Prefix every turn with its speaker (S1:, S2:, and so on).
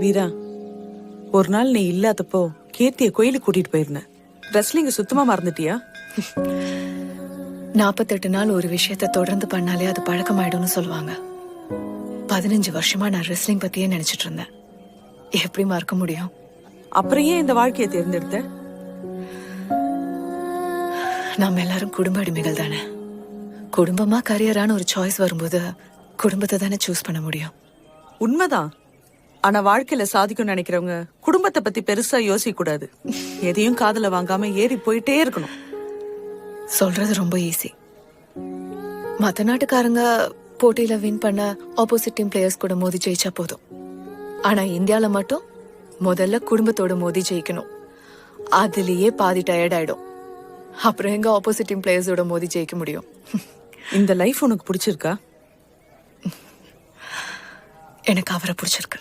S1: வீரா, ஒரு நாள் நீ இல்லாதப்போ கீர்த்திய கோயிலுக்கு கூட்டிட்டு போயிருந்தேன். ரெஸ்லிங்க சுத்தமா மறந்துட்டியா?
S2: 48 நாள் ஒரு விஷயத்த தொடர்ந்து பண்ணாலே அது பழக்கமாயிடும்னு சொல்லுவாங்க. 15 வருஷமா நான் ரெஸ்லிங் பத்தியே நினைச்சிட்டு இருந்தேன். எப்படி மறக்க முடியும்?
S1: அப்புறம் ஏன் இந்த வாழ்க்கையை தேர்ந்தெடுத்த?
S2: நாம எல்லாரும் குடும்ப அடிமைகள் தானே. குடும்பமா கரியரான ஒரு சாய்ஸ் வரும்போது குடும்பத்தை தானே சூஸ் பண்ண முடியும்.
S1: உண்மைதான். ஆனா வாழ்க்கையில சாதிக்கும் நினைக்கிறவங்க குடும்பத்தை பத்தி பெருசா யோசிக்க கூடாது. எதையும் காதுல வாங்காம ஏறி போயிட்டே இருக்கணும்.
S2: சொல்றது ரொம்ப ஈஸி. மத்த நாட்டுக்காரங்க போட்டியில வின் பண்ண ஆப்போசிட் டீம் பிளேயர்ஸ் கூட மோதி ஜெயிச்சா போதும். ஆனா இந்தியால மட்டும் முதல்ல குடும்பத்தோட மோதி ஜெயிக்கணும். அதுலயே பாதி டயர்ட் ஆயிடும். அப்புறம் எங்க ஆப்போசிட் டீம் பிளேயர்ஸோட மோதி ஜெயிக்க முடியும்?
S1: இந்த லைஃப் உனக்கு பிடிச்சிருக்கா?
S2: எனக்கு அவரை பிடிச்சிருக்கு.